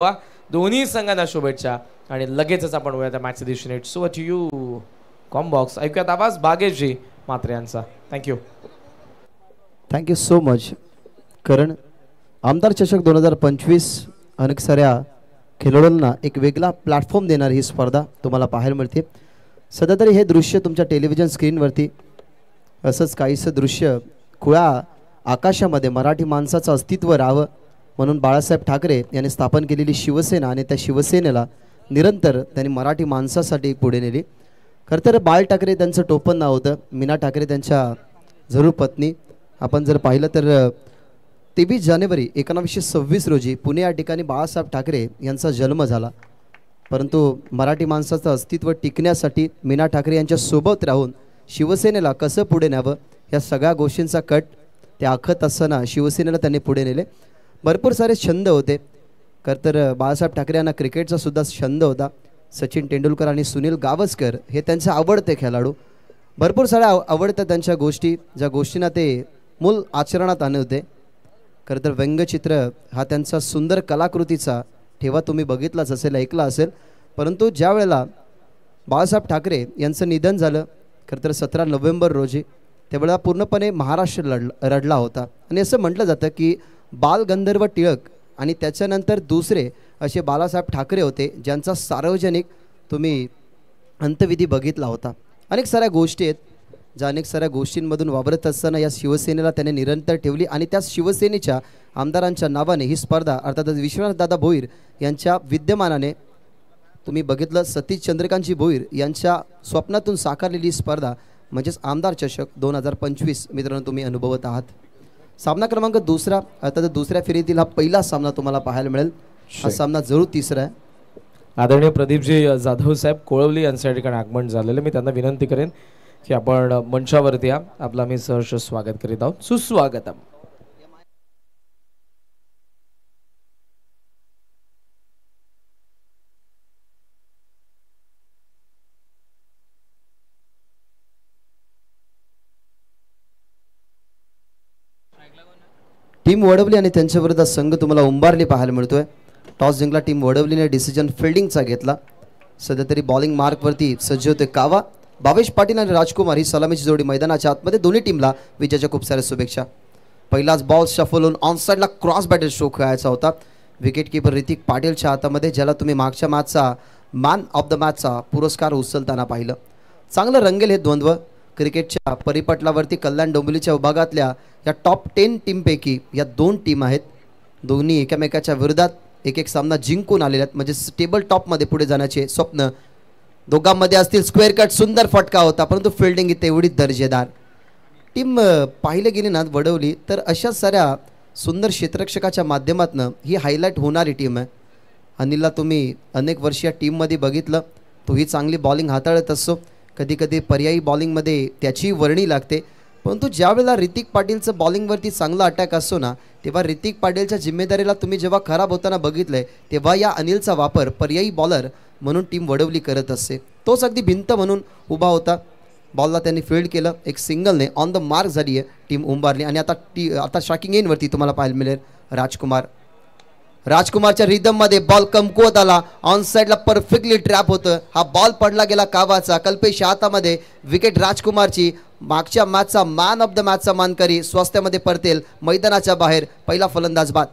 वा दोन्ही संघांना शुभेच्छा आणि लगेचच आपण वळूया त्या मॅचच्या दिशेने. इट्स ओव्हर टू यू कॉम्बॉक्स. ऐकूयात आवाज बागेशजी म्हात्रे यांचा. थँक्यू. Thank you so much. कारण आमदार चषक 2025 अनेक साऱ्या खेळाडूंना एक वेगळा प्लॅटफॉर्म देणारी ही स्पर्धा तुम्हाला पाहायला मिळते. सध्या तरी हे दृश्य तुमच्या टेलिव्हिजन स्क्रीनवरती असंच काहीसं दृश्य खुळा आकाशामध्ये मराठी माणसाचं अस्तित्व राहावं म्हणून बाळासाहेब ठाकरे यांनी स्थापन केलेली शिवसेना आणि त्या शिवसेनेला निरंतर त्यांनी मराठी माणसासाठी पुढे नेली. खरं तर बाळ ठाकरे त्यांचं टोपण नाव होतं. मीना ठाकरे त्यांच्या जरूर पत्नी. आपण जर पाहिलं तर 23 जानेवारी 1926 रोजी पुणे या ठिकाणी बाळासाहेब ठाकरे यांचा जन्म झाला. परंतु मराठी माणसाचं अस्तित्व टिकण्यासाठी मीना ठाकरे यांच्या सोबत राहून शिवसेनेला कसं पुढे न्यावं या सगळ्या गोष्टींचा कट ते आखत असताना शिवसेनेला त्यांनी पुढे नेले. भरपूर सारे छंद होते. खरं तर बाळासाहेब ठाकरे यांना क्रिकेटचा सुद्धा छंद होता. सचिन तेंडुलकर आणि सुनील गावस्कर हे त्यांचे आवडते खेळाडू. भरपूर साऱ्या आवडत्या त्यांच्या गोष्टी ज्या गोष्टींना ते मूल आचरणात आणले होते. खरं तर व्यंगचित्र हा त्यांचा सुंदर कलाकृतीचा ठेवा तुम्ही बघितलाच असेल, ऐकला असेल. परंतु ज्या वेळेला बाळासाहेब ठाकरे यांचं निधन झालं खरं तर 17 नोव्हेंबर रोजी, त्यावेळेला पूर्णपणे महाराष्ट्र रडला होता. आणि असं म्हटलं जातं की बालगंधर्व टिळक आणि त्याच्यानंतर दुसरे असे बाळासाहेब ठाकरे होते ज्यांचा सार्वजनिक तुम्ही अंत्यविधी बघितला होता. अनेक साऱ्या गोष्टी आहेत ज्या अनेक साऱ्या गोष्टींमधून वावरत असताना या शिवसेनेला त्याने निरंतर ठेवली आणि त्या शिवसेनेच्या आमदारांच्या नावाने ही स्पर्धा अर्थातच विश्वनाथदादा भोईर यांच्या विद्यमानाने तुम्ही बघितलं सतीश चंद्रकांतजी भोईर यांच्या स्वप्नातून साकारलेली स्पर्धा म्हणजेच आमदार चषक 2025 मित्रांनो तुम्ही अनुभवत आहात. सामना क्रमांक दुसरा अर्थात दुसऱ्या फेरीतील हा पहिला सामना तुम्हाला पाहायला मिळेल. हा सामना जरूर तिसरा आहे. आदरणीय प्रदीपजी जाधव साहेब कोळवली यांच्या ठिकाणी आगमन झालेलं. मी त्यांना विनंती करेन की आपण मंचावरती या. आपला मी सहर्ष स्वागत करीत आहोत. सुस्वागतम. टीम वडवली आणि त्यांच्याविरुद्ध संघ तुम्हाला उंबारली पाहायला मिळतोय. टॉस जिंकला टीम वडवलीने डिसिजन फिल्डिंगचा घेतला. सध्या तरी बॉलिंग मार्कवरती सज्ज होते कावा. भावेश पाटील आणि राजकुमार ही सलामीची जोडी मैदानाच्या आतमध्ये. दोन्ही टीमला विजयाच्या खूप साऱ्या शुभेच्छा. पहिलाच बॉल शफल होऊन ऑन साईडला क्रॉस बॅटर स्ट्रोक खेळायचा होता. विकेट किपर ऋतिक पाटीलच्या हातामध्ये, ज्याला तुम्ही मागच्या मॅचचा मॅन ऑफ द मॅचचा पुरस्कार उचलताना पाहिलं. चांगलं रंगेल हे द्वंद्व. क्रिकेटच्या परिपटलावरती कल्याण डोंबिवलीच्या विभागातल्या या टॉप 10 टीमपैकी या दोन टीम आहेत. दोन्ही एकमेकाच्या विरोधात एक एक सामना जिंकून आलेले आहेत. म्हणजे टेबल टॉपमध्ये पुढे जाण्याचे स्वप्न दोघांमध्ये असतील. स्क्वेअर कट सुंदर फटका होता परंतु फिल्डिंग इथे एवढी दर्जेदार. टीम पाहिले गेली ना वडवली तर अशाच साऱ्या सुंदर क्षेत्ररक्षकाच्या माध्यमातून ही हायलाईट होणारी टीम आहे. अनिलला तुम्ही अनेक वर्ष या टीममध्ये बघितलं. तोही चांगली बॉलिंग हाताळत असतो. कधी कधी पर्यायी बॉलिंगमध्ये त्याची वर्णी लागते. परंतु ज्यावेळेला ऋतिक पाटीलचं बॉलिंगवरती चांगला अटॅक असतो ना तेव्हा ऋतिक पाटीलच्या जिम्मेदारीला तुम्ही जेव्हा खराब होताना बघितलंय तेव्हा या अनिलचा वापर पर्यायी बॉलर म्हणून टीम वडवली करत असते. तोच अगदी भिंत म्हणून उभा होता. बॉलला त्यांनी फील्ड केलं. एक सिंगलने ऑन द मार्क झाली आहे. टीम उंबारली आणि आता शॉकिंग इनवरती तुम्हाला पाहायला मिळेल राजकुमार. राजकुमारच्या रिदममध्ये बॉल कमकुवत आला. ऑन साईडला परफेक्टली ट्रॅप होतं. हा बॉल पडला गेला कावाचा. कल्पेशच्या हातामध्ये विकेट राजकुमारची. मागच्या मॅचचा मॅन ऑफ द मॅचचा मानकरी स्वास्थ्यामध्ये परतेल. मैदानाच्या बाहेर पहिला फलंदाज बाद.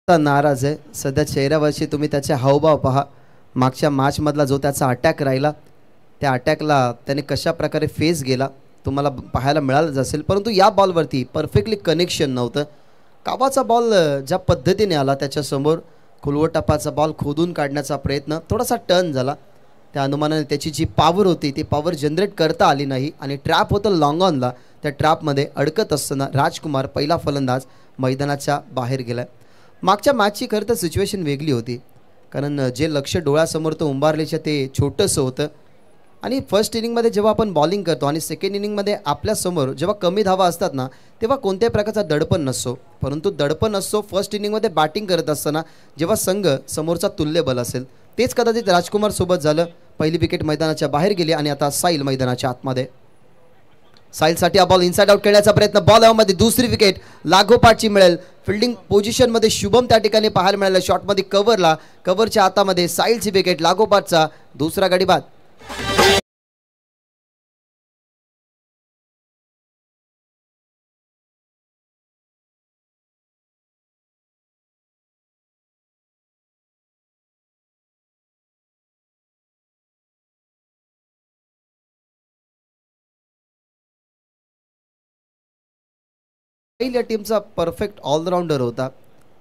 नाराज आहे सध्या चेहऱ्यावरची तुम्ही त्याचे हावभाव पहा. मागच्या मॅचमधला जो त्याचा अटॅक राहिला त्या अटॅकला त्याने कशा प्रकारे फेस गेला तुम्हाला पाहायला मिळालंच असेल. परंतु या बॉलवरती परफेक्टली कनेक्शन नव्हतं. कावाचा बॉल ज्या पद्धतीने आला त्याच्यासमोर खुलवटापाचा बॉल खोदून काढण्याचा प्रयत्न थोडासा टर्न झाला. त्या अनुमानाने त्याची जी पॉवर होती ती पॉवर जनरेट करता आली नाही आणि ट्रॅप होतं लॉंग ऑनला. त्या ट्रॅपमध्ये अडकत असताना राजकुमार पहिला फलंदाज मैदानाच्या बाहेर गेला. मागच्या मॅचची खरं तर सिच्युएशन वेगळी होती कारण जे लक्ष डोळ्यासमोर तो उंबारलेच्या ते छोटंसं होतं आणि फर्स्ट इनिंगमध्ये जेव्हा आपण बॉलिंग करतो आणि सेकंड इनिंगमध्ये आपल्यासमोर जेव्हा कमी धावा असतात ना, तेव्हा कोणत्याही प्रकारचा दडपण नसतो. परंतु दडपण असतो फर्स्ट इनिंगमध्ये बॅटिंग करत असताना, जेव्हा संघ समोरचा तुल्यबल असेल. तेच कदाचित राजकुमार सोबत झालं. पहिली विकेट मैदानाच्या बाहेर गेली आणि आता साहिल मैदानाच्या आतमध्ये. साहिलसाठी हा बॉल इनसाइड आउट खेळण्याचा प्रयत्न, बॉल मध्ये दुसरी विकेट लागोपाठची मिळेल. फिल्डिंग पोझिशनमध्ये शुभम त्या ठिकाणी पाहायला मिळालं. शॉटमध्ये कव्हरला, कव्हरच्या हातामध्ये साहिलची विकेट, लागोपाठचा दुसरा गडी बाद. या टीमचा परफेक्ट ऑलराऊंडर होता.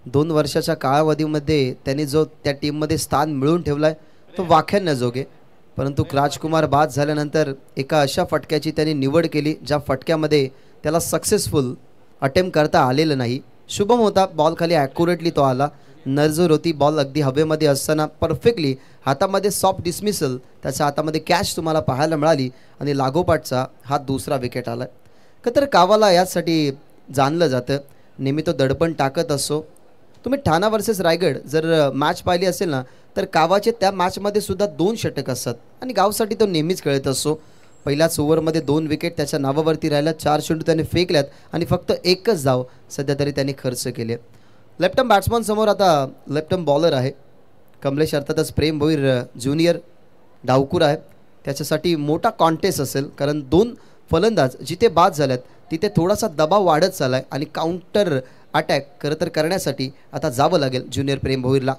2 वर्षाच्या कालावधीमध्ये त्यांनी जो त्या टीममध्ये स्थान मिळवून ठेवलाय तो वाख्यान्याजोगे. परंतु राजकुमार बाद झाल्यानंतर एका अशा फटक्याची त्यांनी निवड केली ज्या फटक्यामध्ये त्याला सक्सेसफुल अटेम्प्ट करता आलेलं नाही. शुभम होता, बॉल खाली ॲक्युरेटली तो आला. नजर होती, बॉल अगदी हवेमध्ये असताना परफेक्टली हातामध्ये सॉफ्ट डिसमिसल, त्याच्या हातामध्ये कॅच तुम्हाला पाहायला मिळाली आणि लागोपाठचा हा दुसरा विकेट आला. तर कावाला यासाठी जाणलं जातं, नेहमी तो दडपण टाकत असतो. तुम्ही ठाणा वर्सेस रायगड जर मॅच पाहिली असेल ना, तर कावाचे त्या मॅचमध्ये सुद्धा 2 षटक असतात आणि गावसाठी तो नेहमीच खेळत असतो. पहिल्याच ओव्हरमध्ये 2 विकेट त्याच्या नावावरती राहिल्या. 4 चेंडू त्याने फेकल्यात आणि फक्त एकच धाव सध्या तरी त्यांनी खर्च केले. लेफ्टम बॅट्समन समोर आता लेफ्टम बॉलर आहे कमलेश, अर्थातच प्रेम भोईर ज्युनियर डावकूर आहे. त्याच्यासाठी मोठा कॉन्टेस्ट असेल, कारण 2 फलंदाज जिथे बाद झाल्यात तिथे थोडासा दबाव वाढत चालला आहे आणि काउंटर अटॅक खरं तर करण्यासाठी आता जावं लागेल ज्युनियर प्रेम भोईरला.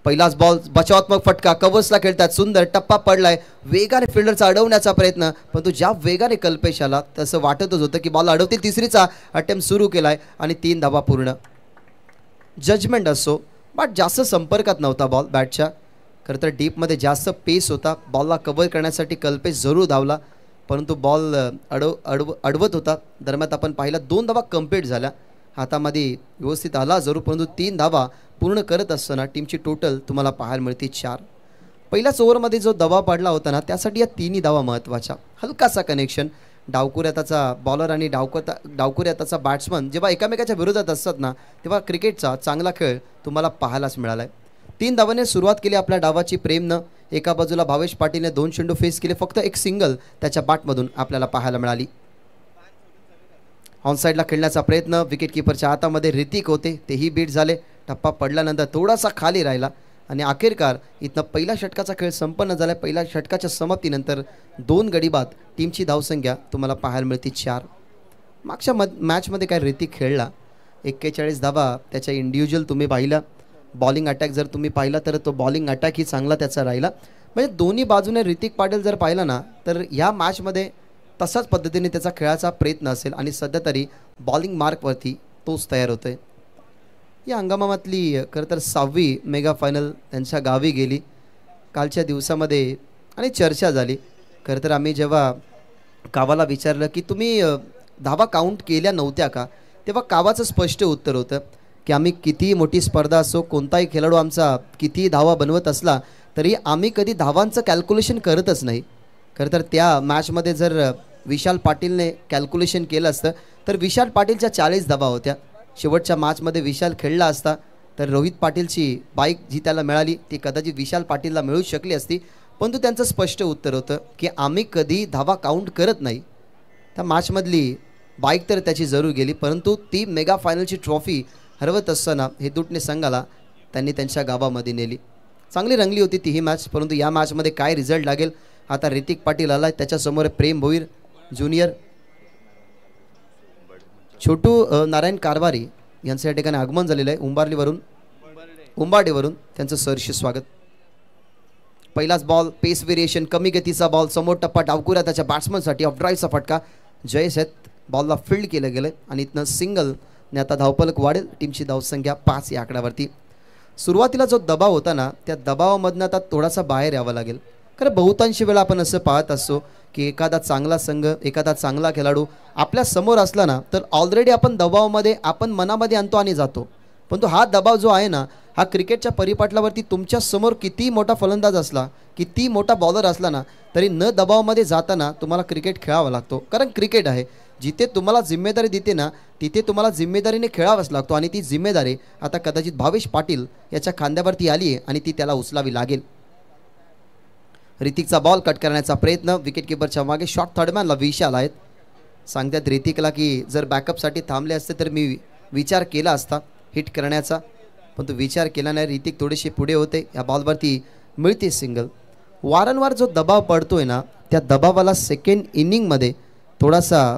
पहिलाच बॉल बचावात्मक फटका, कव्हर्सला खेळतात, सुंदर टप्पा पडलाय. वेगाने फिल्डरचा अडवण्याचा प्रयत्न, परंतु ज्या वेगाने कल्पेश आला तसं वाटतच होतं की बॉल अडवतील. तिसरीचा अटेम्प्ट सुरू केलाय आणि 3 धावा पूर्ण. जजमेंट असो, बट जास्त संपर्कात नव्हता बॉल बॅटच्या. खरं तर डीपमध्ये जास्त पेस होता. बॉलला कव्हर करण्यासाठी कल्पेश जरूर धावला, परंतु बॉल अडवत होता. दरम्यान आपण पाहिला 2 धावा कंप्लीट झाल्या. हातामध्ये व्यवस्थित आला जरूर, परंतु 3 धावा पूर्ण करत असताना टीमची टोटल तुम्हाला पाहायला मिळते 4. पहिल्याच ओव्हरमध्ये जो दबाव पडला होता ना, त्यासाठी या 3ही धावा महत्त्वाच्या. हलकासा कनेक्शन, डावकुऱ्याताचा बॉलर आणि डावकुऱ्याताचा बॅट्समन जेव्हा एकामेकाच्या विरोधात असतात ना, तेव्हा क्रिकेटचा चांगला खेळ तुम्हाला पाहायलाच मिळाला आहे. 3 धावांनी सुरुवात केली आपल्या डावाची प्रेमनं. एका बाजूला भावेश पाटीलने 2 चेंडू फेस केले, फक्त एक सिंगल त्याच्या बॅटमधून आपल्याला पाहायला मिळाली. ऑनसाईडला खेळण्याचा प्रयत्न, विकेट किपरच्या हातामध्ये ऋतिक होते, तेही बीट झाले. टप्पा पडल्यानंतर थोडासा खाली राहिला आणि अखेरकार इथनं पहिल्या षटकाचा खेळ संपन्न झाला. पहिल्या षटकाच्या समाप्तीनंतर 2 गडी बाद. टीमची धावसंख्या तुम्हाला पाहायला मिळते 4. मागच्या मॅचमध्ये काय ऋतिक खेळला, 41 धावा त्याच्या इंडिव्हिज्युअल तुम्ही पाहिला. बॉलिंग अटॅक जर तुम्ही पाहिला तर तो बॉलिंग अटॅक ही चांगला त्याचा राहिला. म्हणजे दोन्ही बाजूने ऋतिक पाटील जर पाहिला ना, तर ह्या मॅचमध्ये तसाच पद्धतीने त्याचा खेळाचा प्रयत्न असेल आणि सध्या तरी बॉलिंग मार्कवरती तोच तयार होतोय. या हंगामातली खरं तर 6वी मेगा फायनल त्यांच्या गावी गेली कालच्या दिवसामध्ये आणि चर्चा झाली. खरं तर आम्ही जेव्हा कावाला विचारलं की तुम्ही धावा काउंट केल्या नव्हत्या का, तेव्हा कावाचं स्पष्ट उत्तर होतं की आम्ही कितीही मोठी स्पर्धा असो, कोणताही खेळाडू आमचा कितीही धावा बनवत असला तरी आम्ही कधी धावांचं कॅल्क्युलेशन करतच नाही. खरं तर त्या मॅचमध्ये जर विशाल पाटीलने कॅल्क्युलेशन केलं असतं तर विशाल पाटीलच्या 40 धावा होत्या. शेवटच्या मॅचमध्ये विशाल खेळला असता तर रोहित पाटीलची बाईक जी त्याला मिळाली ती कदाचित विशाल पाटीलला मिळू शकली असती, परंतु त्यांचं स्पष्ट उत्तर होतं की आम्ही कधी धावा काउंट करत नाही. त्या मॅचमधली बाईक तर त्याची जरूर गेली, परंतु ती मेगा फायनलची ट्रॉफी हरवत असताना हेदूटने संघाला त्यांनी त्यांच्या गावामध्ये नेली. चांगली रंगली होती ती ही मॅच, परंतु या मॅचमध्ये काय रिझल्ट लागेल. आता ऋतिक पाटील आला, त्याच्यासमोर प्रेम भोईर ज्युनियर. छोटू नारायण कारभारी यांचं या ठिकाणी आगमन झालेलं आहे उंबार्डेवरून. त्यांचं सहर्ष स्वागत. पहिलाच बॉल पेस व्हेरिएशन, कमी गतीचा बॉल, समोर टप्पा डावकुऱ्या त्याच्या बॅट्समनसाठी ऑफ ड्राईव्हचा फटका. जयेश आहेत, बॉलला फील्ड केलं गेलं आणि इथनं सिंगलने आता धावफलक वाढेल. टीमची धावसंख्या 5 या आकड्यावरती. सुरुवातीला जो दबाव होता ना, त्या दबावामधनं आता थोडासा बाहेर यावं लागेल. खरं बहुतांश वेळा आपण असं पाहत असतो की एखादा चांगला संघ, एखादा चांगला खेळाडू आपल्या समोर असला ना, तर ऑलरेडी आपण दबावामध्ये आपण मनामध्ये आणतो आणि जातो. परंतु हा दबाव जो आहे ना, हा क्रिकेटच्या परिपाटलावरती तुमच्या समोर किती मोठा फलंदाज असला, किती मोठा बॉलर असला ना, तरी न दबावामध्ये जाताना तुम्हाला क्रिकेट खेळावा लागतो. कारण क्रिकेट आहे, जिथे तुम्हाला जिम्मेदारी देते ना तिथे तुम्हाला जिम्मेदारीने खेळावाच लागतो. आणि ती जिम्मेदारी आता कदाचित भावेश पाटील याच्या खांद्यावरती आली आहे आणि ती त्याला उचलावी लागेल. ऋतिकचा बॉल कट करण्याचा प्रयत्न, विकेट किपरच्या मागे शॉट थर्डमॅनला विशाल आहेत. सांगतात ऋतिकला की जर बॅकअपसाठी थांबले असते तर मी विचार केला असता हिट करण्याचा, पण तो विचार केला नाही. ऋतिक थोडेसे पुढे होते. या बॉलवरती मिळते सिंगल. वारंवार जो दबाव पडतोय ना त्या दबावाला सेकंड इनिंगमध्ये थोडासा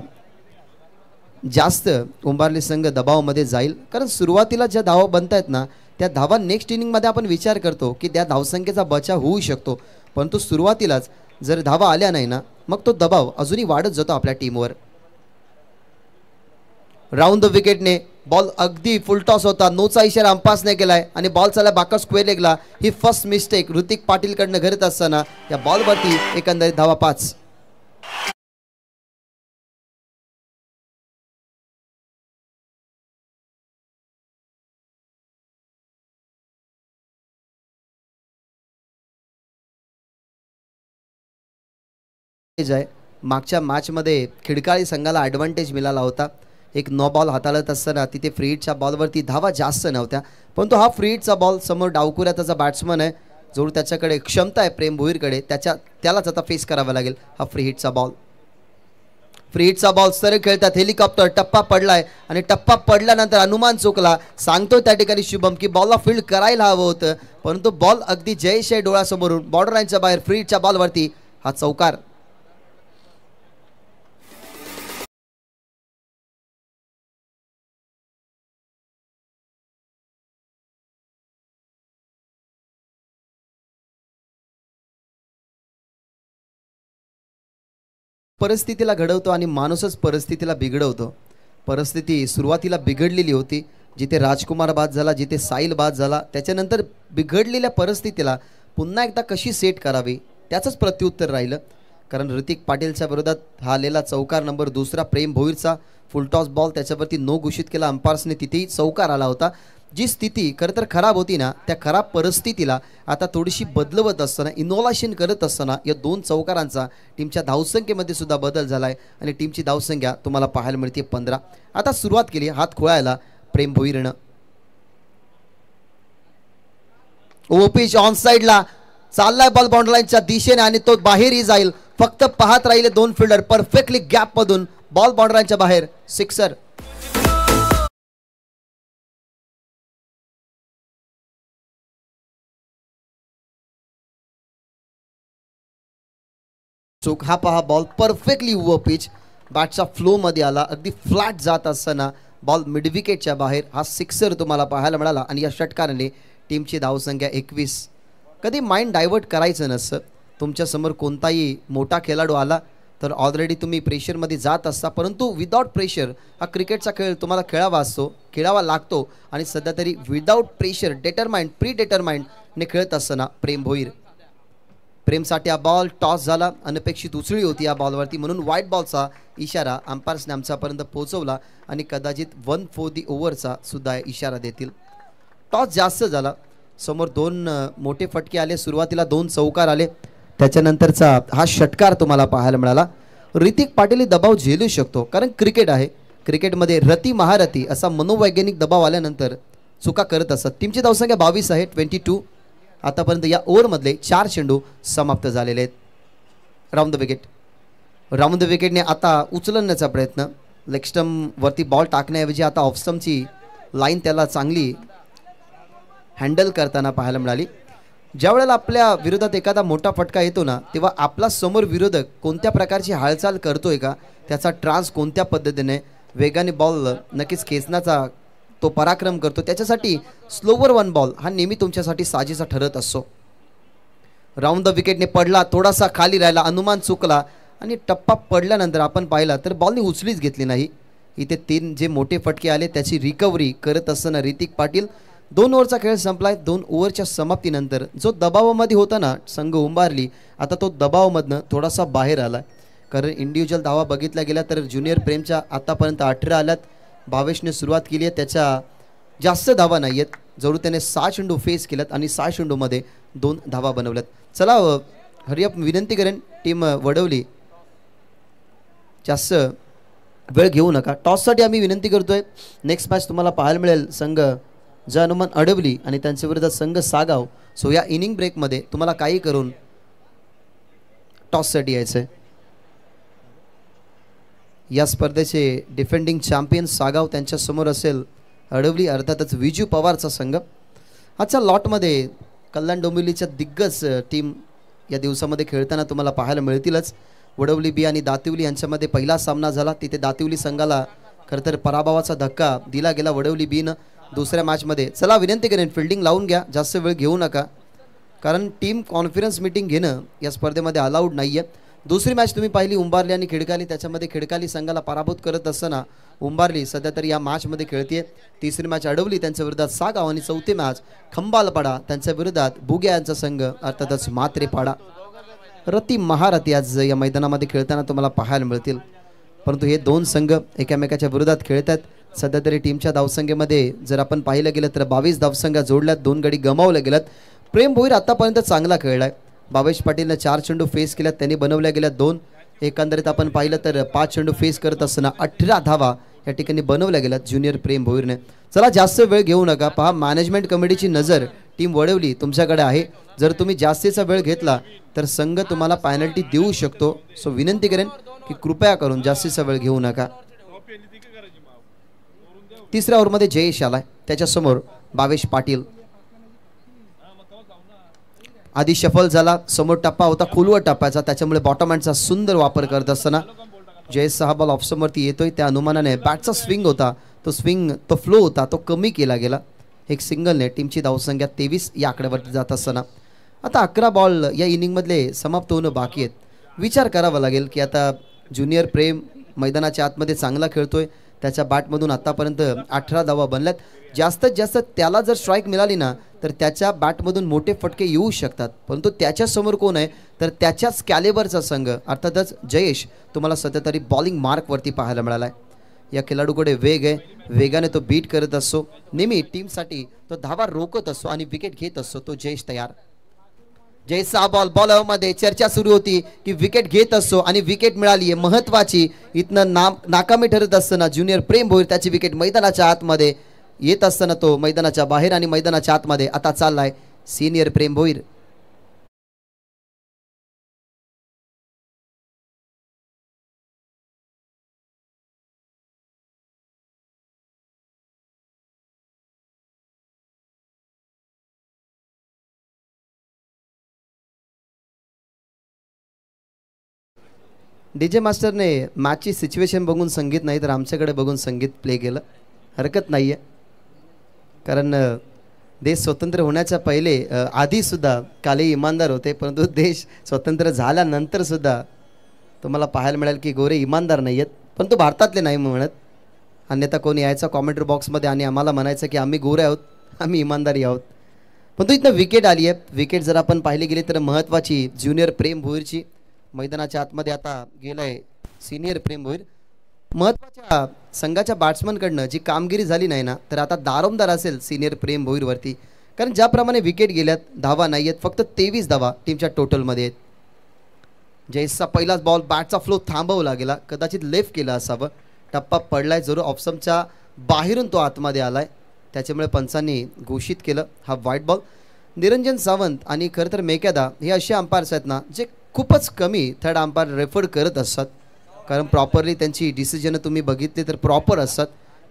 जास्त उंबारली संघ दबावामध्ये जाईल. कारण सुरुवातीला ज्या धावा बनत आहेत ना त्या धावा नेक्स्ट इनिंगमध्ये आपण विचार करतो की त्या धावसंख्येचा बचाव होऊ शकतो, परंतु सुरुवातीलाच जर धावा आल्या नाही ना मग तो दबाव अजूनही वाढत जातो आपल्या टीमवर. राऊंड द विकेटने बॉल अगदी फुल टॉस होता, नोचा इशारा अंपासने केलाय आणि बॉल चालला बाकर स्क्वेअर लेगला. ही फर्स्ट मिस्टेक ऋतिक पाटीलकडनं घडत असताना या बॉलवरती एकंदरीत धावा 5. मागच्या मॅचमध्ये खिडकाळी संघाला ॲडव्हान्टेज मिळाला होता. एक नो बॉल हाताळत असताना तिथे फ्री हिटच्या बॉलवरती धावा जास्त नव्हत्या, परंतु हा फ्री हिटचा बॉल समोर डावकुऱ्या त्याचा बॅट्समन आहे जो त्याच्याकडे क्षमता आहे प्रेम भोईरकडे, त्यालाच आता फेस करावा लागेल. हा फ्री हिटचा बॉल सरळ खेळतात. हेलिकॉप्टर टप्पा पडलाय आणि टप्पा पडल्यानंतर अनुमान चुकला. सांगतो त्या ठिकाणी शुभम की बॉलला फील्ड करायला हवं होतं, परंतु बॉल अगदी जयशय डोळ्यासमोरून बॉर्डर लाईनच्या बाहेर. फ्री हिटच्या बॉलवरती हा चौकार. परिस्थितीला घडवतो आणि माणूसच परिस्थितीला बिघडवतो. परिस्थिती सुरुवातीला बिघडलेली होती, जिथे राजकुमार बाद झाला, जिथे साहिल बाद झाला. त्याच्यानंतर बिघडलेल्या परिस्थितीला पुन्हा एकदा कशी सेट करावी त्याचंच प्रत्युत्तर राहिलं. कारण ऋतिक पाटीलच्या विरोधात हा आलेला चौकार नंबर 2 प्रेम भोईरचा फुलटॉस बॉल त्याच्यावरती नो घोषित केला अंपायर्सने, तिथेही चौकार आला होता. जी स्थिती खरं तर खराब होती ना त्या खराब परिस्थितीला आता थोडीशी बदलवत असताना, इनोव्हेशन करत असताना या 2 चौकारांचा टीमच्या धावसंख्येमध्ये सुद्धा बदल झाला आहे आणि टीमची धावसंख्या तुम्हाला पाहायला मिळते 15. आता सुरुवात केली हात खोळायला प्रेम भोईरनं. ओपिच ऑन साइडला चाललाय बॉल बाउंड्री लाईनच्या दिशेने आणि तो बाहेरही जाईल. फक्त पाहत राहिले 2 फिल्डर परफेक्टली गॅप मधून बॉल बाउंड्री लाईनच्या बाहेर. सिक्सर. चूक. हा पहा बॉल परफेक्टली ओव्हर पिच बॅटच्या फ्लो मध्ये आला, अगदी फ्लॅट जात असताना बॉल मिड विकेटच्या बाहेर. हा सिक्सर तुम्हाला पाहायला मिळाला आणि या षटकाराने टीमची धावसंख्या 21. कधी माइंड डायव्हर्ट करायचं नसतं. तुमच्यासमोर कोणताही मोठा खेळाडू आला तर ऑलरेडी तुम्ही प्रेशरमध्ये जात असता, परंतु विदाउट प्रेशर हा क्रिकेटचा खेळ तुम्हाला खेळावा लागतो. आणि सध्या तरी विदाउट प्रेशर प्री डिटरमाइंडने खेळत असताना प्रेम भोईर. प्रेमसाठी हा बॉल टॉस झाला, अनपेक्षित उचळी होती या बॉलवरती, म्हणून व्हाईट बॉलचा इशारा अंपायर्सने आमच्यापर्यंत पोहोचवला आणि कदाचित 1 for the ओव्हरचा सुद्धा इशारा देतील. टॉस जास्त झाला, समोर 2 मोठे फटके आले, सुरुवातीला 2 चौकार आले, त्याच्यानंतरचा हा षटकार तुम्हाला पाहायला मिळाला. ऋतिक पाटील दबाव झेलू शकतो, कारण क्रिकेट आहे. क्रिकेटमध्ये रती महारथी असा मनोवैज्ञानिक दबाव आल्यानंतर चुका करत असतात. टीमची धावसंख्या 22 आहे, 22. आतापर्यंत या ओव्हरमधले 4 चेंडू समाप्त झालेले आहेत. राऊंड द विकेटने आता उचलण्याचा प्रयत्न, लेग स्टंप वरती बॉल टाकण्याऐवजी आता ऑफ स्टंपची लाईन त्याला चांगली हँडल करताना पाहायला मिळाली. ज्या वेळेला आपल्या विरोधात एखादा मोठा फटका येतो ना तेव्हा आपला समोर विरोधक कोणत्या प्रकारची हालचाल करतोय का, त्याचा ट्रान्स कोणत्या पद्धतीने वेगाने बॉल नक्कीच खेचण्याचा तो पराक्रम करतो, त्याच्यासाठी स्लोवर 1 बॉल हा नेहमी तुमच्यासाठी साजेसा ठरत असतो. राऊंड द विकेटने पडला, थोडासा खाली राहिला, अनुमान चुकला आणि टप्पा पडल्यानंतर आपण पाहिला तर बॉलने उचलीच घेतली नाही. इथे 3 जे मोठे फटके आले त्याची रिकव्हरी करत असताना ऋतिक पाटील. 2 ओव्हरचा खेळ संपलाय. 2 ओव्हरच्या समाप्तीनंतर जो दबावामध्ये होता ना संघ उंबारली, आता तो दबावामधनं थोडासा बाहेर आला. कारण इंडिव्हिज्युअल धावा बघितल्या गेल्या तर ज्युनियर प्रेमच्या आतापर्यंत 18 आल्यात. भावेशने सुरुवात केली आहे, त्याच्या जास्त धावा नाही आहेत, जरूर त्याने 6 चेंडू फेस केल्यात आणि 6 चेंडूमध्ये 2 धावा बनवल्यात. चला हरिअप विनंती करेन टीम वडवली जास्त वेळ घेऊ नका. टॉससाठी आम्ही विनंती करतोय. नेक्स्ट मॅच तुम्हाला पाहायला मिळेल संघ हनुमान अडवली आणि त्यांच्या विरुद्ध संघ सागाव. सो या इनिंग ब्रेकमध्ये तुम्हाला काही करून टॉससाठी यायचं आहे. या स्पर्धेचे डिफेंडिंग चॅम्पियन सागाव, त्यांच्यासमोर असेल अडवली, अर्थातच विजू पवारचा संघ. आजच्या लॉटमध्ये कल्याण डोंबिवलीच्या दिग्गज टीम या दिवसामध्ये खेळताना तुम्हाला पाहायला मिळतीलच. वडवली बी आणि दातिवली यांच्यामध्ये पहिला सामना झाला. तिथे दातिवली संघाला खरं तर पराभवाचा धक्का दिला गेला वडवली बीनं दुसऱ्या मॅचमध्ये. चला विनंती करेन फिल्डिंग लावून घ्या, जास्त वेळ घेऊ नका, कारण टीम कॉन्फरन्स मीटिंग घेणं या स्पर्धेमध्ये अलाउड नाही आहे. दुसरी मॅच तुम्ही पाहिली उंबारली आणि खिडकाली, त्याच्यामध्ये खिडकाली संघाला पराभूत करत असताना उंबारली सध्या तरी या मॅचमध्ये खेळते. तिसरी मॅच अडवली त्यांच्या विरोधात सागाव आणि चौथी मॅच खंबालपाडा त्यांच्या विरोधात बुग्या यांचा संघ अर्थातच म्हात्रेपाडा. रती महारथी आज या मैदानामध्ये खेळताना तुम्हाला पाहायला मिळतील. परंतु हे दोन संघ एकमेकाच्या विरोधात खेळत आहेत. सध्या तरी टीमच्या धावसंख्येमध्ये जर आपण पाहिलं गेलं तर 22 धावसंख्या जोडल्यात, 2 गडी गमावल्या गेल्यात. प्रेम भोईर आतापर्यंत चांगला खेळलाय. भावेश पाटीलनं 4 चेंडू फेस केल्यात, त्यांनी बनवल्या गेल्या 2. एकंदरीत आपण पाहिलं तर 5 चेंडू फेस करत असताना 18 धावा या ठिकाणी बनवल्या गेल्यात ज्युनियर प्रेम भोईरने. चला जास्त वेळ घेऊ नका. पहा मॅनेजमेंट कमिटीची नजर टीम वडवली तुमच्याकडे आहे. जर तुम्ही जास्तीचा वेळ घेतला तर संघ तुम्हाला पेनल्टी देऊ शकतो. सो विनंती करेन की कृपया करून जास्तीचा वेळ घेऊ नका. तिसऱ्या ओव्हरमध्ये जयेश आलाय, त्याच्यासमोर भावेश पाटील. आधी शफल झाला, समोर टप्पा होता खोलवर टप्प्याचा, त्याच्यामुळे बॉटम हँडचा सुंदर वापर करत असताना जयेश हा बॉल ऑफसमवरती येतोय. त्या अनुमानाने बॅटचा स्विंग होता, तो फ्लो होता तो कमी केला गेला. एक सिंगलने टीमची धावसंख्या 23 या आकड्यावरती जात असताना आता 11 बॉल या इनिंगमधले समाप्त होणं बाकी आहेत. विचार करावा लागेल की आता ज्युनियर प्रेम मैदानाच्या आतमध्ये चांगला खेळतोय, त्याच्या बॅटमधून आतापर्यंत 18 धावा बनल्यात. जास्तीत जास्त त्याला जर स्ट्राईक मिळाली ना तर त्याच्या बॅटमधून मोठे फटके येऊ शकतात. परंतु त्याच्यासमोर कोण आहे तर त्याच्याच कॅलिबरचा संघ अर्थातच जयेश तुम्हाला सध्या तरी बॉलिंग मार्कवरती पाहायला मिळाला आहे. या खेळाडूकडे वेग आहे, वेगाने तो बीट करत असतो, नेहमी टीमसाठी तो धावा रोखत असतो आणि विकेट घेत असतो. तो जयेश तयार. जयेशचा बॉलमध्ये चर्चा सुरू होती की विकेट घेत असतो आणि विकेट मिळाली आहे महत्वाची. इथनं नाकामी ठरत असताना ज्युनियर प्रेम भोईर त्याची विकेट मैदानाच्या आतमध्ये येत असताना तो मैदानाच्या बाहेर आणि मैदानाच्या आतमध्ये आता चाललाय सिनियर प्रेम भोईर. डीजे मास्टरने मॅचची सिच्युएशन बघून संगीत नाही तर आमच्याकडे बघून संगीत प्ले केलं. हरकत नाही आहे, कारण देश स्वतंत्र होण्याच्या पहिले आधीसुद्धा काले इमानदार होते, परंतु देश स्वतंत्र झाल्यानंतरसुद्धा तुम्हाला पाहायला मिळेल की गोरे इमानदार नाही आहेत. परंतु भारतातले नाही म्हणत, अन्यथा कोणी यायचा कॉमेंट्री बॉक्समध्ये आणि आम्हाला म्हणायचं की आम्ही गोरे आहोत, आम्ही इमानदारी आहोत. परंतु इथनं विकेट आली आहे. विकेट जर आपण पाहिली गेली तर महत्त्वाची ज्युनियर प्रेम भोईरची. मैदानाच्या आतमध्ये आता गेलाय सिनियर प्रेम भोईर. महत्त्वाच्या संघाच्या बॅट्समनकडनं जी कामगिरी झाली नाही ना तर आता दारोमदार असेल सिनियर प्रेम भोईरवरती, कारण ज्याप्रमाणे विकेट गेल्यात धावा नाही आहेत, फक्त 23 धावा टीमच्या टोटलमध्ये आहेत. जयेशचा पहिलाच बॉल बॅटचा फ्लो थांबवला गेला, कदाचित लेफ्ट केला असावं. टप्पा पडलाय जरूर ऑफसमच्या बाहेरून तो आतमध्ये आलाय, त्याच्यामुळे पंचांनी घोषित केलं हा व्हाईट बॉल. निरंजन सावंत आणि खरं तर मेकॅदा हे असे अंपायर्स आहेत ना जे खूपच कमी थर्ड अंपायर रेफर करत असतात, कारण प्रॉपरली त्यांची डिसिजन तुम्ही बघितली तर प्रॉपर असतात.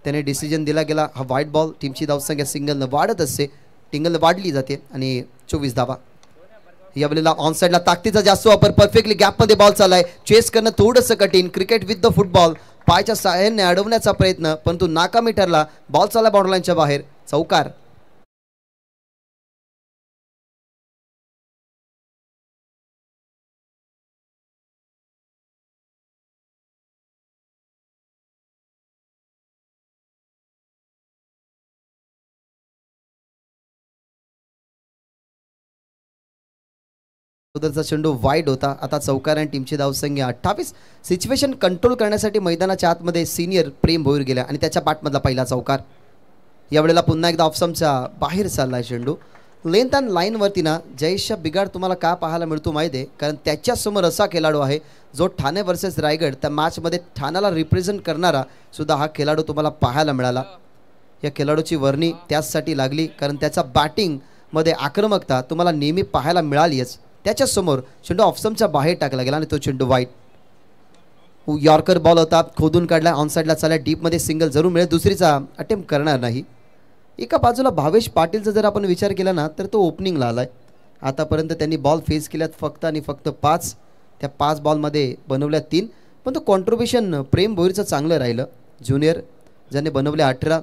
त्याने डिसिजन दिला गेला हा व्हाईट बॉल. टीमची धावसंख्या सिंगलनं वाढत असते, टिंगल वाढली जाते आणि 24 धावा. यावेळेला ऑन साईडला ताकदीचा जास्त वापर, परफेक्टली गॅपमध्ये बॉल चाललाय. चेस करणं थोडंसं कठीण. क्रिकेट विथ द फुटबॉल पायच्या साह्याने अडवण्याचा प्रयत्न, परंतु नाकामी ठरला. बॉल चालला बॉर्डरलाईनच्या बाहेर, चौकार. उदरचा चेंडू वाईड होता, आता चौकार आणि टीमची धावसंख्या 28. सिच्युएशन कंट्रोल करण्यासाठी मैदानाच्या आतमध्ये सिनियर प्रेम भोईर गेला आणि त्याच्या बॅटमधला पहिला चौकार. यावेळेला पुन्हा एकदा ऑफस्टंपच्या बाहेर चालला आहे चेंडू. लेंथ अँड लाईनवरती ना जयेशचा बिघाड तुम्हाला का पाहायला मिळतो माहिती आहे, कारण त्याच्यासमोर असा खेळाडू आहे जो ठाणे वर्सेस रायगड त्या मॅचमध्ये ठाण्याला रिप्रेझेंट करणारा सुद्धा हा खेळाडू तुम्हाला पाहायला मिळाला. या खेळाडूची वर्णी त्याचसाठी लागली कारण त्याचा बॅटिंगमध्ये आक्रमकता तुम्हाला नेहमी पाहायला मिळालीच. त्याच्यासमोर चेंडू ऑफस्टंपच्या बाहेर टाकला गेला आणि तो चेंडू वाईट. यॉर्कर बॉल होता, खोदून काढला, ऑन साईडला चालला, डीपमध्ये सिंगल जरूर मिळेल, दुसरीचा अटेम्प्ट करणार नाही. एका बाजूला भावेश पाटीलचा जर आपण विचार केला ना तर तो ओपनिंगला आलाय. आतापर्यंत त्यांनी बॉल फेस केल्यात फक्त आणि फक्त 5. त्या 5 बॉलमध्ये बनवल्या 3, पण तो कॉन्ट्रीब्युशन प्रेम भोईरचं चांगलं राहिलं. ज्युनियर ज्याने बनवले 18.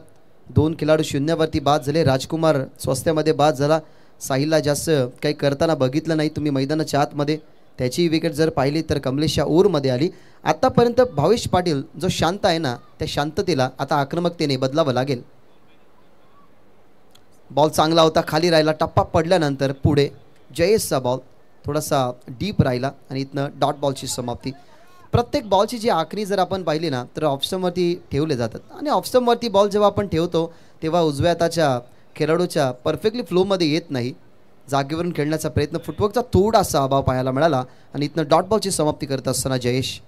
2 खेळाडू शून्यावरती बाद झाले. राजकुमार स्वस्त्यामध्ये बाद झाला. साहिलला जास्त काही करताना बघितलं नाही तुम्ही मैदानाच्या आतमध्ये. त्याची विकेट जर पाहिली तर कमलेशच्या ओव्हरमध्ये आली. आतापर्यंत भावेश पाटील जो शांत आहे ना त्या शांततेला आता आक्रमकतेने बदलावं लागेल. बॉल चांगला होता, खाली राहिला, टप्पा पडल्यानंतर पुढे जयेशचा बॉल थोडासा डीप राहिला आणि इथनं डॉट बॉलची समाप्ती. प्रत्येक बॉलची जी आखणी जर आपण पाहिली ना तर ऑफस्टंपवरती ठेवले जातात आणि ऑफस्टंपवरती बॉल जेव्हा आपण ठेवतो तेव्हा उजव्या हाताच्या खेळाडूच्या परफेक्टली फ्लोमध्ये येत नाही. जागेवरून खेळण्याचा प्रयत्न, फुटवर्कचा थोडासा अभाव पाहायला मिळाला आणि इथनं डॉट बॉलची समाप्ती करत असताना जयेश.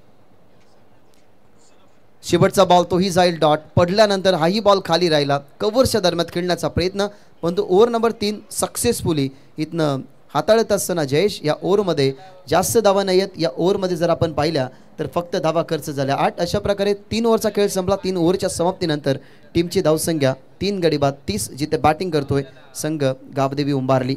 शेवटचा बॉल तोही जाईल डॉट. पडल्यानंतर हाही बॉल खाली राहिला. कव्हर्सच्या दरम्यान खेळण्याचा प्रयत्न, परंतु ओव्हर नंबर 3 सक्सेसफुली इथनं हाताळत असताना जयेश. या ओव्हरमध्ये जास्त धावा नाही आहेत. या ओव्हरमध्ये जर आपण पाहिल्या तर फक्त धावा खर्च झाल्या 8. अशा प्रकारे 3 ओव्हरचा खेळ संपला. 3 ओव्हरच्या समाप्तीनंतर टीमची धावसंख्या 3 गडी बाद 30. जिथे बॅटिंग करतोय संघ गावदेवी उंबारली.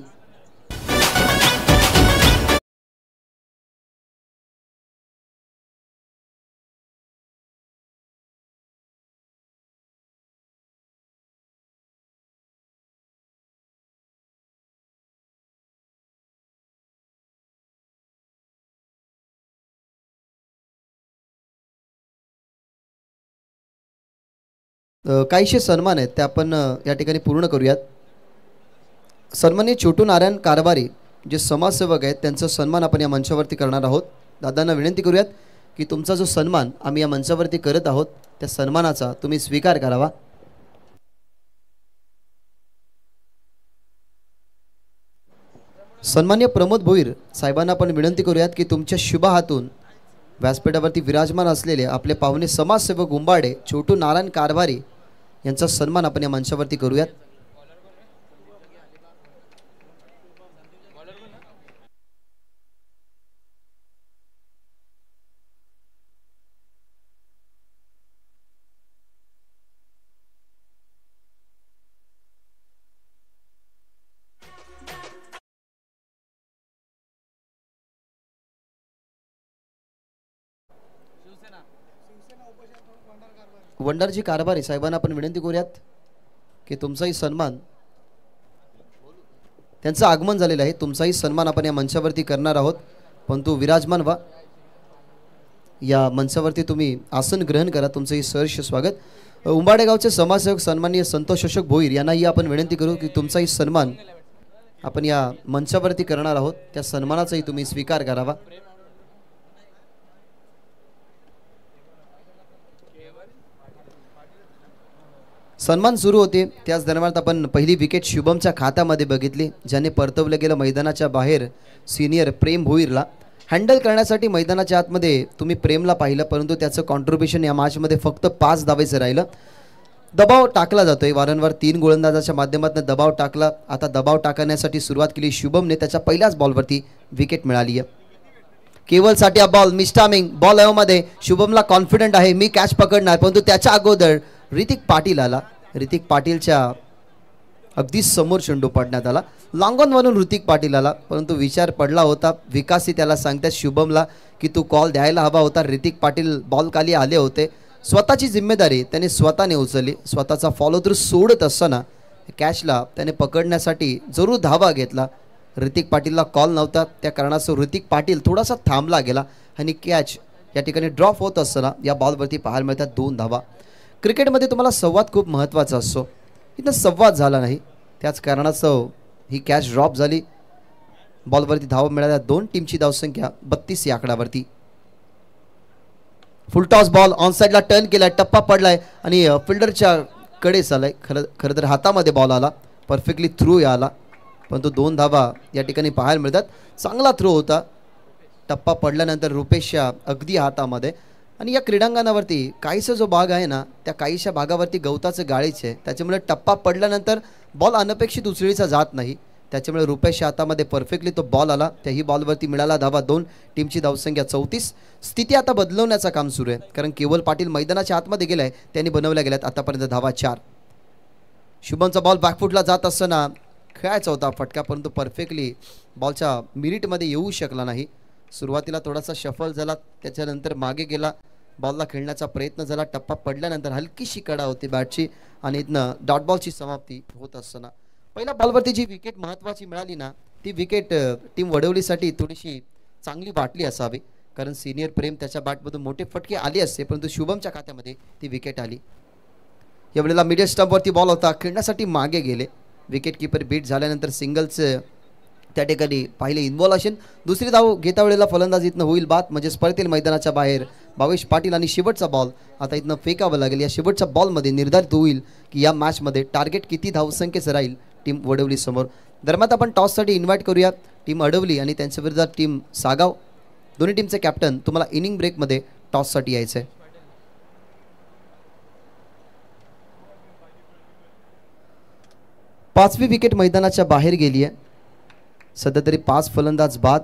काहीशे सन्मान आहेत ते आपण या ठिकाणी पूर्ण करूयात. सन्माननीय छोटू नारायण कारभारी जे समाजसेवक आहेत त्यांचा सन्मान आपण या मंचावरती करणार आहोत. दादांना विनंती करूयात की तुमचा जो सन्मान आम्ही या मंचावरती करत आहोत त्या सन्मानाचा तुम्ही स्वीकार करावा. सन्माननीय प्रमोद भोईर साहेबांना आपण विनंती करूयात की तुमच्या शुभ हातून व्यासपीठावरती विराजमान असलेले आपले पाहुणे समाजसेवक उंबाडे छोटू नारायण कारभारी यांचा सन्मान आपण या मंचावरती करूयात. वंडारजी कारभारी साहेबांना आपण विनंती करूयात की तुमचाही सन्मान, त्यांचं आगमन झालेलं आहे, तुमचाही सन्मान आपण या मंचावरती करणार आहोत. परंतु विराजमान व्हा, या मंचावरती तुम्ही आसन ग्रहण करा. तुमचंही सहर्ष स्वागत. उंबाडे गावचे समाजसेवक सन्माननीय संतोष अशोक भोईर यांनाही आपण विनंती करू की तुमचाही सन्मान आपण या मंचावरती करणार आहोत. त्या सन्मानाचाही तुम्ही स्वीकार करावा. सन्मान सुरू होते त्याच दरम्यान आपण पहिली विकेट शुभमच्या खात्यामध्ये बघितली, ज्याने परतवलं गेलं मैदानाच्या बाहेर सिनियर प्रेम भोईरला. हँडल करण्यासाठी मैदानाच्या आतमध्ये तुम्ही प्रेमला पाहिलं, परंतु त्याचं कॉन्ट्रीब्युशन या मॅचमध्ये फक्त 5 धावेचं राहिलं. दबाव टाकला जातोय वारंवार, 3 गोलंदाजाच्या माध्यमातून दबाव टाकला. आता दबाव टाकण्यासाठी सुरुवात केली शुभमने. त्याच्या पहिल्याच बॉलवरती विकेट मिळाली आहे. केवलसाठी हा बॉल मिस्टामिंग बॉल मध्ये शुभमला कॉन्फिडंट आहे मी कॅच पकडणार, परंतु त्याच्या अगोदर ऋतिक पाटील आला. ऋतिक पाटीलच्या अगदी समोर चेंडू पडण्यात आला. लॉंग ऑन म्हणून ऋतिक पाटील आला, परंतु विचार पडला होता. विकासी त्याला सांगतात शुभमला की तू कॉल द्यायला हवा होता. ऋतिक पाटील बॉल खाली आले होते. स्वतःची जिम्मेदारी त्याने स्वतःने उचलली. स्वतःचा फॉलो थ्रू सोडत असताना कॅचला त्याने पकडण्यासाठी जरूर धावा घेतला. ऋतिक पाटीलला कॉल नव्हता, त्या कारणास्तव ऋतिक पाटील थोडासा थांबला गेला आणि कॅच या ठिकाणी ड्रॉप होत असताना या बॉलवरती पाहायला मिळतात 2 धावा. क्रिकेटमध्ये तुम्हाला संवाद खूप महत्त्वाचा असतो, इथं संवाद झाला नाही, त्याच कारणास्तव ही कॅच ड्रॉप झाली. बॉलवरती धावा मिळाल्या 2. टीमची धावसंख्या 32 या आकड्यावरती. फुल टॉस बॉल ऑन साईडला टर्न केलाय, टप्पा पडलाय आणि फिल्डरच्या कडेच आलाय. खरं तर हातामध्ये बॉल आला, परफेक्टली थ्रू आला, परंतु 2 धावा या ठिकाणी पाहायला मिळतात. चांगला थ्रो होता. टप्पा पडल्यानंतर रुपेशच्या अगदी हातामध्ये. आणि या क्रीडांगणावरती काहीसा जो भाग आहे ना, त्या काहीशा भागावरती गवताचं गाळीचे आहे, त्याच्यामुळे टप्पा पडल्यानंतर बॉल अनपेक्षित उचलीचा जात नाही. त्याच्यामुळे रुपेशच्या हातामध्ये परफेक्टली तो बॉल आला. त्याही बॉलवरती मिळाला धावा 2. टीमची धावसंख्या 34. स्थिती आता बदलवण्याचं काम सुरू आहे, कारण केवल पाटील मैदानाच्या आतमध्ये गेलाय, त्यांनी बनवल्या गेल्यात आतापर्यंत धावा 4. शुभमचा बॉल बॅकफुटला जात असताना खेळायचा होता फटका, परंतु परफेक्टली बॉलच्या मिनिटमध्ये येऊ शकला नाही. सुरुवातीला थोडासा शफल झाला, त्याच्यानंतर मागे गेला, बॉलला खेळण्याचा प्रयत्न झाला. टप्पा पडल्यानंतर हलकीशी कडा होती बॅटची आणि इथनं डॉट बॉलची समाप्ती होत असताना पहिल्या बॉलवरती जी विकेट महत्त्वाची मिळाली ना, ती विकेट टीम वडवलीसाठी थोडीशी चांगली वाटली असावी, कारण सिनियर प्रेम त्याच्या बॅटमधून मोठे फटके आले असते, परंतु शुभमच्या खात्यामध्ये ती विकेट आली. यावेळेला मिडल स्टंपवरती बॉल होता, खेळण्यासाठी मागे गेले. विकेट किपर बीट झाल्यानंतर सिंगल्स त्या ठिकाणी पाहिले इन्व्हॉल्व असेल. दुसरी धाव घेता वेळेला फलंदाज इथनं होईल बाद, म्हणजे स्पर्धेतील मैदानाच्या बाहेर भावेश पाटील. आणि शेवटचा बॉल आता इथनं फेकावं लागेल. या शेवटच्या बॉलमध्ये निर्धारित होईल की या मॅचमध्ये टार्गेट किती धावसंख्येचं राहील टीम वडवली समोर. दरम्यान आपण टॉससाठी इन्व्हाइट करूया टीम अडवली आणि त्यांच्या विरोधात टीम सागाव. दोन्ही टीमचे कॅप्टन, तुम्हाला इनिंग ब्रेकमध्ये टॉससाठी यायचं आहे. पाचवी विकेट मैदानाच्या बाहेर गेली आहे. सध्या तरी 5 फलंदाज बाद.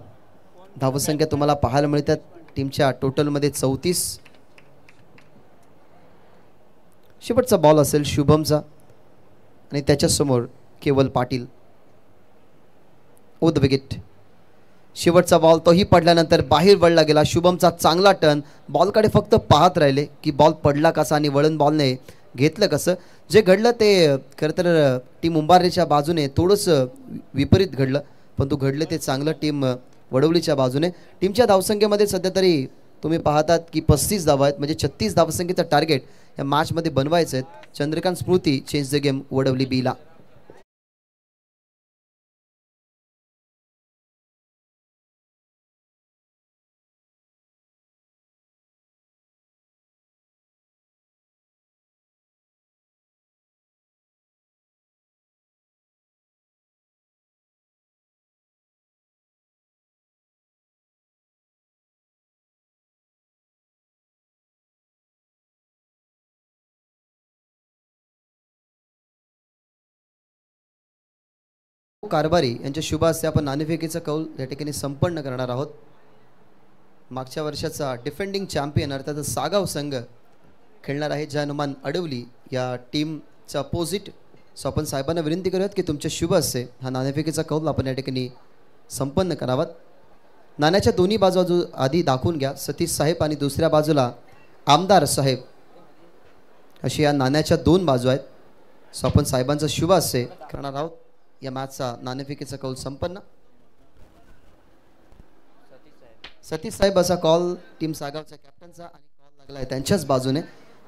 धावसंख्या तुम्हाला पाहायला मिळतात टीमच्या टोटलमध्ये 34. शेवटचा बॉल असेल शुभमचा आणि त्याच्यासमोर केवल पाटील. The wicket. शेवटचा बॉल तोही पडल्यानंतर बाहेर वळला गेला. शुभमचा चांगला टर्न, बॉलकडे फक्त पाहत राहिले की बॉल पडला कसा आणि वळण बॉलने घेतलं कसं. जे घडलं ते खरं तर टीम उंबारेच्या बाजूने थोडंसं विपरीत घडलं, पण तो घडलं ते चांगलं टीम वडवलीच्या बाजूने. टीमच्या धावसंख्येमध्ये सध्या तरी तुम्ही पाहतात की 35 धावा आहेत, म्हणजे 36 धावसंख्येचं टार्गेट या मॅचमध्ये बनवायचं आहे. Chandrakant Smriti change the game वडवली बीला. कारभारी यांच्या शुभ हस्ते आपण नाणेफेकीचा कौल या ठिकाणी संपन्न करणार आहोत. मागच्या वर्षाचा डिफेंडिंग चॅम्पियन अर्थात सागाव संघ खेळणार आहे हनुमान अडवली या टीमचा अपोजिट. सो आपण साहेबांना विनंती करूयात की तुमच्या शुभ हस्ते हा नाणेफेकीचा कौल आपण या ठिकाणी संपन्न करावा. नाण्याच्या दोन्ही बाजू आधी दाखवून घ्या. सतीश साहेब आणि दुसऱ्या बाजूला आमदार साहेब अशी या नाण्याच्या 2 बाजू आहेत. सो आपण साहेबांचा शुभ हस्ते करणार आहोत. या मॅचचा नाणेफेकीचा कौल संपन्न. सतीश साहेब असा कॉल टीम सागावच्या कॅप्टनचा आणि कॉल लागला आहे त्यांच्याच बाजूने.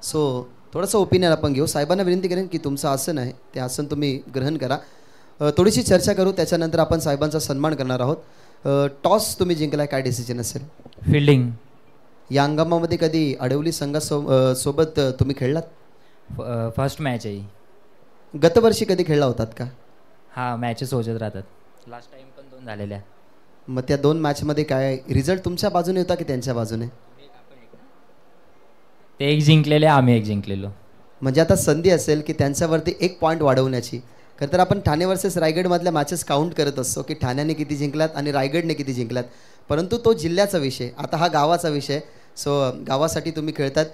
सो थोडंसं ओपिनियन आपण घेऊ. साहेबांना विनंती करेन की तुमचं आसन आहे ते आसन तुम्ही ग्रहण करा. थोडीशी चर्चा करू, त्याच्यानंतर आपण साहेबांचा सन्मान करणार आहोत. टॉस तुम्ही जिंकलाय, काय डिसिजन असेल? फिल्डिंग. या हंगामामध्ये कधी अडवली संघासोबत तुम्ही खेळलात? फर्स्ट मॅच आहे. गतवर्षी कधी खेळला होतात का? हा, मॅचेस होत राहतात. लास्ट टाइम पण 2 झालेल्या. मग त्या 2 मॅचमध्ये काय रिझल्ट तुमच्या बाजूने होता की त्यांच्या बाजूने? ते एक जिंकलेले, आम्ही एक जिंकलेलो. म्हणजे आता संधी असेल की त्यांच्यावरती 1 पॉईंट वाढवण्याची. खरं तर आपण ठाणे वर्सेस रायगडमधल्या मॅचेस काउंट करत असतो की ठाण्याने किती जिंकल्यात आणि रायगडने किती जिंकल्यात, परंतु तो जिल्ह्याचा विषय, आता हा गावाचा विषय. सो गावासाठी तुम्ही खेळतात.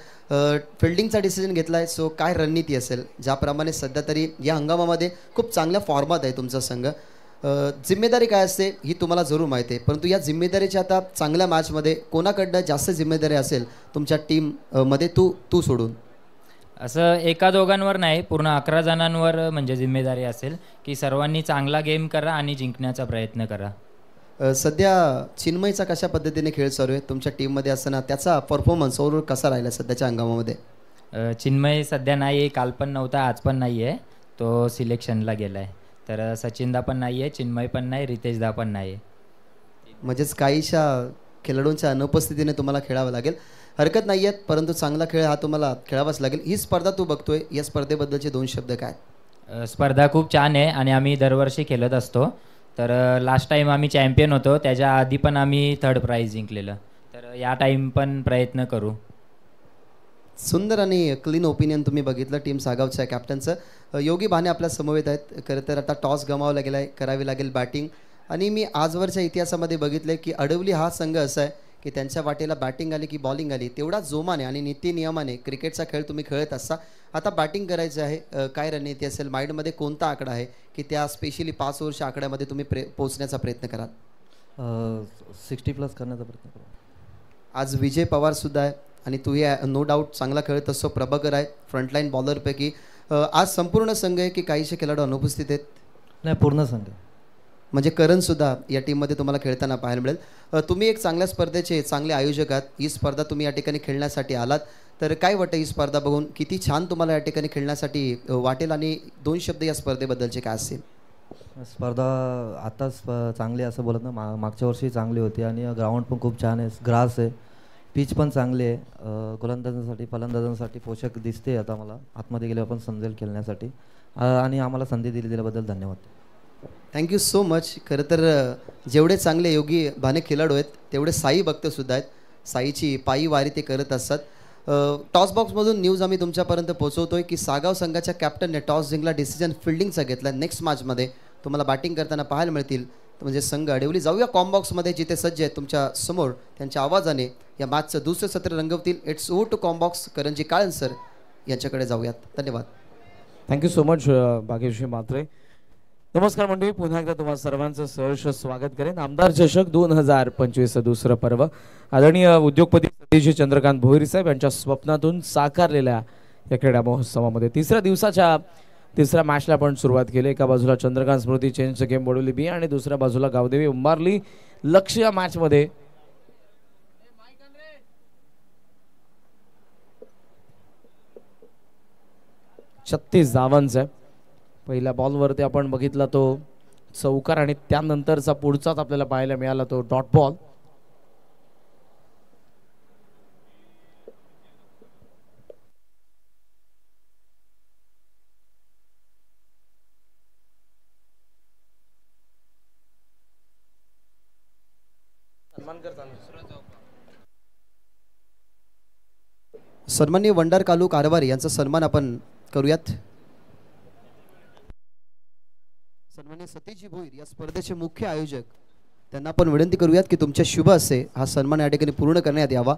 फिल्डिंगचा डिसिजन घेतला आहे. सो काय रणनीती असेल? ज्याप्रमाणे सध्या तरी या हंगामामध्ये खूप चांगल्या फॉर्मात आहे तुमचा संघ. जिम्मेदारी काय असते ही तुम्हाला जरूर माहिती आहे, परंतु या जिम्मेदारीच्या आता चांगल्या मॅचमध्ये कोणाकडनं जास्त जिम्मेदारी असेल तुमच्या टीममध्ये तू सोडून? असं एका दोघांवर नाही, पूर्ण 11 जणांवर म्हणजे जिम्मेदारी असेल की सर्वांनी चांगला गेम करा आणि जिंकण्याचा प्रयत्न करा. सध्या चिन्मयचा कशा पद्धतीने खेळ चालू आहे तुमच्या टीममध्ये असताना? त्याचा परफॉर्मन्स ओव्हरऑल कसा राहिला सध्याच्या हंगामामध्ये? चिन्मय सध्या नाही आहे, काल पण नव्हता, आज पण नाही आहे. तो सिलेक्शनला गेला आहे. तर सचिनदा पण नाही आहे, चिन्मय पण नाही, रितेशदा पण नाही आहे. म्हणजेच काहीशा खेळाडूंच्या अनुपस्थितीने तुम्हाला खेळावं लागेल. हरकत नाही आहेत, परंतु चांगला खेळ हा तुम्हाला खेळावाच लागेल. ही स्पर्धा तू बघतोय, या स्पर्धेबद्दलचे 2 शब्द काय? स्पर्धा खूप छान आहे आणि आम्ही दरवर्षी खेळत असतो. तर लास्ट टाइम आम्ही चॅम्पियन होतो, त्याच्या आधी पण आम्ही 3rd प्राइज जिंकलेलं. तर या टाइम पण प्रयत्न करू. सुंदर आणि क्लीन ओपिनियन तुम्ही बघितलं टीम सागावच्या कॅप्टनचं. योगी भाने आपल्या समवेत आहेत. खरं तर आता टॉस गमावला गेला आहे, करावी लागेल बॅटिंग. आणि मी आजवरच्या इतिहासामध्ये बघितलं की अडवली हा संघ असा आहे की त्यांच्या वाटेला बॅटिंग आली की बॉलिंग आली तेवढा जोमाने आणि नीतिनियमाने क्रिकेटचा खेळ तुम्ही खेळत असता. आता बॅटिंग करायचं आहे, काय रणनीती असेल, माइंडमध्ये कोणता आकडा आहे की त्या स्पेशली 5 ओव्हरच्या आकड्यामध्ये तुम्ही पोहोचण्याचा प्रयत्न कराल? 60+ करण्याचा प्रयत्न करू. आज विजय पवारसुद्धा आहे आणि तूही नो डाऊट चांगला खेळत असतो. प्रभाकर आहे फ्रंटलाईन बॉलरपैकी. आज संपूर्ण संघ आहे की काहीशे खेळाडू अनुपस्थित आहेत? नाही, पूर्ण संघ. म्हणजे करणसुद्धा या टीममध्ये तुम्हाला खेळताना पाहायला मिळेल. तुम्ही एक चांगल्या स्पर्धेचे चांगले आयोजक आहात. ही स्पर्धा तुम्ही या ठिकाणी खेळण्यासाठी आलात, तर काय वाटतं ही स्पर्धा बघून किती छान तुम्हाला या ठिकाणी खेळण्यासाठी वाटेल आणि 2 शब्द या स्पर्धेबद्दलचे काय असतील? स्पर्धा आताच चांगली असं बोलत ना, मागच्या वर्षी चांगली होती आणि ग्राउंड पण खूप छान आहे, ग्रास आहे, पिच पण चांगली आहे. गोलंदाजांसाठी फलंदाजांसाठी पोषक दिसते. आता मला आतमध्ये गेल्यावर पण समजेल खेळण्यासाठी. आणि आम्हाला संधी दिल्याबद्दल धन्यवाद. Thank you so much. खरं तर जेवढे चांगले योगी भाने खेळाडू आहेत तेवढे साई भक्तसुद्धा आहेत. साईची पायी वारी ते करत असतात. टॉस बॉक्समधून न्यूज आम्ही तुमच्यापर्यंत पोहोचवतोय की सागाव संघाच्या कॅप्टनने टॉस जिंकला, डिसिजन फिल्डिंगचा घेतला. नेक्स्ट मॅचमध्ये तुम्हाला बॅटिंग करताना पाहायला मिळतील. म्हणजे संघ अडवली. जाऊया कॉम्बॉक्समध्ये जिथे सज्ज आहेत तुमच्या समोर, त्यांच्या आवाजाने या मॅचचं दुसरं सत्र रंगवतील. It's over to commbox. करणजी काळन सर यांच्याकडे जाऊयात. धन्यवाद. Thank you so much Bhagyashree Mhatre. नमस्कार मंडळी, पुन्हा एकदा तुम्हा सर्वांचं सहर्ष स्वागत करेन. आमदार चषक 2025 दुसरं पर्व आदरणीय उद्योगपती सतीश चंद्रकांत भोईर साहेब यांच्या स्वप्नातून साकारलेल्या या क्रीडा महोत्सवामध्ये तिसऱ्या मॅचला आपण सुरुवात केली. एका बाजूला चंद्रकांत स्मृती चेंज गेम बोडवली बी आणि दुसऱ्या बाजूला गावदेवी उंबारली लक्ष. या मॅचमध्ये छत्तीस धावांचा आहे. पहिल्या बॉलवरती आपण बघितला तो चौकार आणि त्यानंतरचा पुढचाच आपल्याला पाहायला मिळाला तो डॉट बॉल. सन्माननीय वंडार कालू कारभारी यांचा सन्मान आपण करूयात. सन्माननीय सतीशजी भोईर या स्पर्धेचे मुख्य आयोजक, त्यांना आपण विनंती करूयात की तुमच्या शुभ हस्ते हा सन्मान या ठिकाणी पूर्ण करण्यात यावा.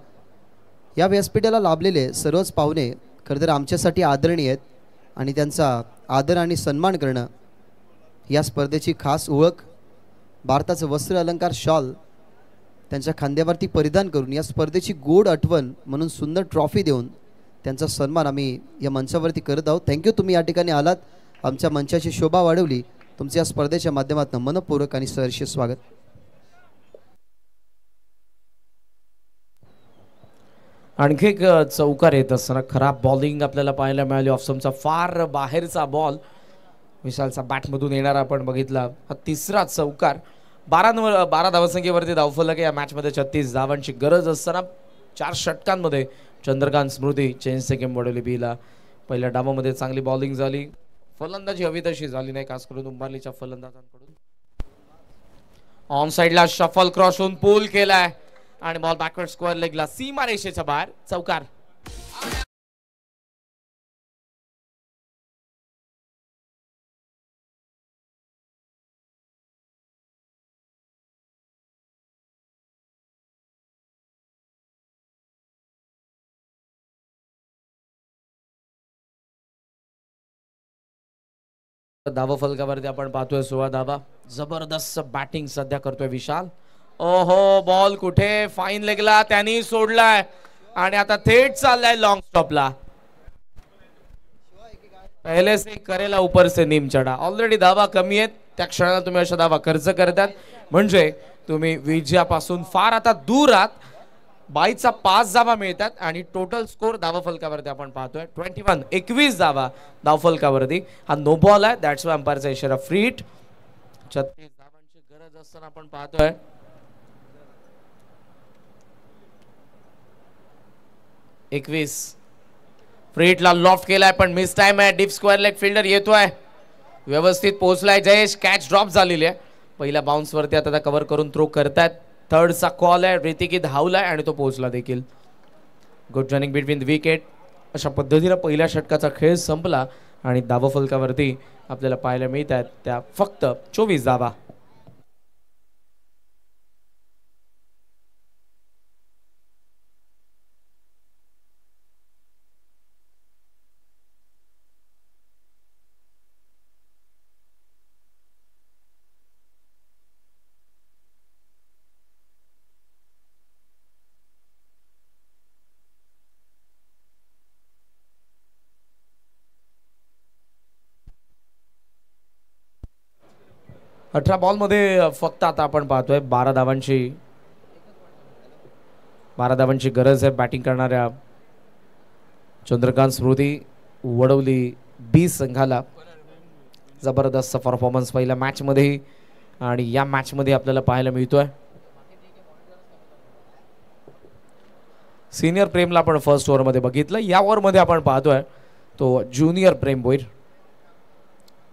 या व्यासपीठाला लाभलेले सर्वच पाहुणे खरं तर आमच्यासाठी आदरणीय आहेत आणि त्यांचा आदर आणि सन्मान करणं या स्पर्धेची खास ओळख. भारताचं वस्त्र अलंकार शॉल त्यांच्या खांद्यावरती परिधान करून या स्पर्धेची गोड आठवण म्हणून सुंदर ट्रॉफी देऊन त्यांचा सन्मान आम्ही या मंचावरती करत आहोत. थँक्यू, तुम्ही या ठिकाणी आलात, आमच्या मंचाची शोभा वाढवली. तुमच्या या स्पर्धेच्या माध्यमातून मनपूर्वक आणि सहर्ष स्वागत. आणखी एक चौकार येत असताना खराब बॉलिंग आपल्याला पाहायला मिळाली. ऑफस्टंपचा फार बाहेरचा बॉल विशालचा बॅटमधून येणारा आपण बघितला. हा तिसरा चौकार. 12 धावसंख्येवरती धावफलक या मॅचमध्ये. 36 धावांची गरज असताना 4 षटकांमध्ये चंद्रकांत स्मृती चेंज सेकंड बॉडवली बीला. पहिल्या डावामध्ये चांगली बॉलिंग झाली, फलंदाजी हवी तशी झाली नाही, खास करून उंबारलीच्या फलंदाजांकडून. ऑन साइडला शफल क्रॉस होऊन पूल केलाय आणि बॉल बॅकवर्ड स्क्वेअर लेगला सीमा रेषेच्या बाहेर. चौकार. धावा फलकावरती आपण पाहतोय 16 धावा. जबरदस्त बॅटिंग सध्या करतोय विशाल. ओहो, बॉल कुठे फाईन लेगला त्यांनी सोडलाय आणि आता थेट चाललाय लॉंग स्टॉपला. पहले से करेला ऊपर से नीम चढा. ऑलरेडी धावा कमी आहेत, त्या क्षणाला तुम्ही अशा धावा खर्च करतात म्हणजे तुम्ही विजयापासून फार आता दूर आहात. 22चा 5 धावा मिळतात आणि टोटल स्कोर धावा फलकावरती आपण पाहतोय 21 धावा धावफलकावरती. हा नो बॉल आहे, दॅट्स वाय अंपायरचा इशारा फ्री हिट. 36 धावांची गरज असताना आपण पाहतोय 21. फ्रीटला लॉफ्ट केलाय पण मिस टाइम आहे. डीप स्क्वेअर लेग फिल्डर येतोय, व्यवस्थित पोहोचलाय जयेश. कॅच ड्रॉप झालेली आहे. पहिल्या बाउन्स वरती आता कव्हर करून थ्रो करतायत. थर्डचा कॉल आहे. ऋतिकी धावलाय आणि तो पोहोचला देखील. Good running between the wicket. अशा पद्धतीने पहिल्या षटकाचा खेळ संपला आणि धावफलकावरती आपल्याला पाहायला मिळत आहेत त्या फक्त 24 धावा. अठरा बॉल मध्ये फक्त आता आपण पाहतोय 12 धावांची गरज आहे बॅटिंग करणाऱ्या चंद्रकांत स्मृती वडवली बी संघाला. जबरदस्त परफॉर्मन्स पहिल्या मॅच मध्ये आणि या मॅच मध्ये आपल्याला पाहायला मिळतोय. सिनियर प्रेमला आपण फर्स्ट ओव्हर मध्ये बघितलं. या ओव्हर मध्ये आपण पाहतोय तो ज्युनियर प्रेम भोईर,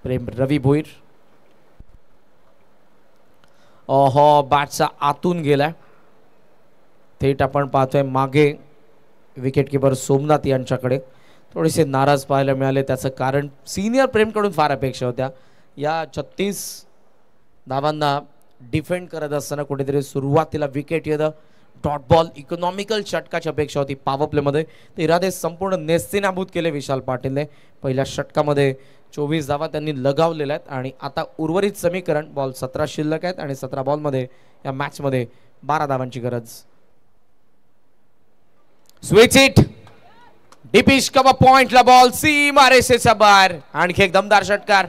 प्रेम रवी भोईर. ओहो, बॅटचा आतून गेलाय. थेट आपण पाहतोय मागे विकेट किपर सोमनाथ यांच्याकडे. थोडेसे नाराज पाहायला मिळाले. त्याचं कारण सिनियर प्रेमकडून फार अपेक्षा होत्या. या 36 धावांना डिफेंड करत असताना कुठेतरी सुरुवातीला विकेट येतं. डॉट बॉल इकॉनॉमिकल षटकाची अपेक्षा होती पॉवर प्लेमध्ये. ते इरादे संपूर्ण नेस्तेनाबूत केले विशाल पाटीलने. पहिल्या षटकामध्ये 24 धावा त्यांनी लगावलेल्या आहेत आणि आता उर्वरित समीकरण बॉल 17 शिल्लक आहेत आणि 17 बॉलमध्ये या मॅचमध्ये 12 धावांची गरज. स्विच इट, डीपिश कव्हर पॉइंटला बॉल सीमा रेषेच्या बाहेर. आणखी एक दमदार षटकार.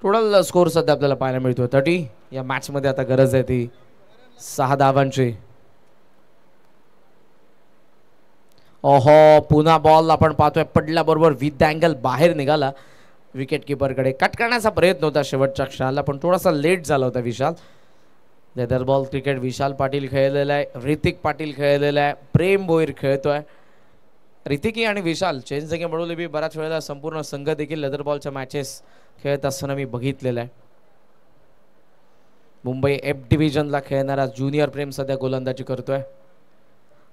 टोटल स्कोर सध्या आपल्याला पाहायला मिळतोय 30. या मॅच मध्ये आता गरज आहे ती 6 धावांची. ओहो, पुन्हा बॉल आपण पाहतोय पडल्याबरोबर विथ अँगल बाहेर निघाला. विकेट किपरकडे कट करण्याचा प्रयत्न होता शेवटच्या क्षणाला पण थोडासा लेट झाला होता विशाल. Leather ball cricket Vishal Patil खेळलेला आहे, ऋतिक पाटील खेळलेला आहे, प्रेम भोईर खेळतोय. ऋतिकी आणि विशाल चेंज जागे मिळवले बी बऱ्याच वेळेला संपूर्ण संघ देखील लेदर बॉलच्या मॅचेस खेळत असताना मी बघितलेलं आहे. मुंबई एफ डिव्हिजनला खेळणारा ज्युनियर प्रेम सध्या गोलंदाजी करतोय.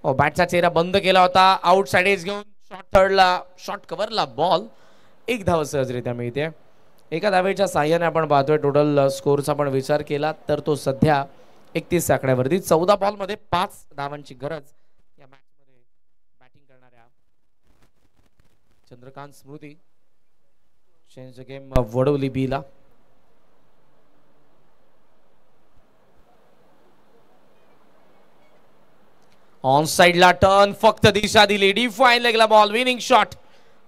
बॅटचा चेहरा बंद केला होता. आउट साइड एज घेऊन शॉर्ट थर्डला शॉर्ट कव्हरला बॉल. एक धाव सहजरित्या मिळते. एका धावेच्या साह्याने आपण पाहतोय टोटल स्कोरचा पण विचार केला तर तो सध्या 31 आकड्यावरती. 14 बॉलमध्ये 5 धावांची गरज या मॅच मध्ये बॅटिंग करणाऱ्या चंद्रकांत स्मृती. चेंज गेम वडवली बीला. ऑन साइडला टर्न फक्त दिशा दिली. डिफाईन लेगला बॉल. विनिंग शॉट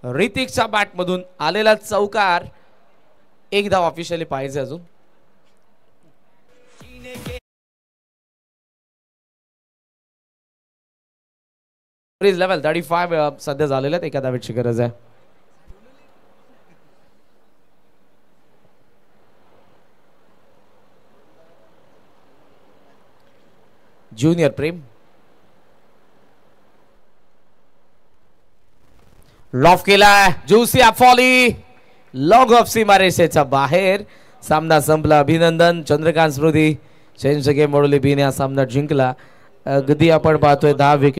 ऋतिकच्या बॅट मधून आलेला चौकार. एक धाव ऑफिशियली पाहिजे अजून. लेवल 35 सध्या झालेल्या एका धावेची गरज आहे. ज्युनियर प्रेम लॉफ केला. जुसिया फॉली लॉग ऑफ सीमा रेषेच्या बाहेर. सामना संपला. अभिनंदन चंद्रकांत स्मृती. चेंज गेम वडवली बीने हा सामना जिंकला. अगदी आपण पाहतोय 10 विकेट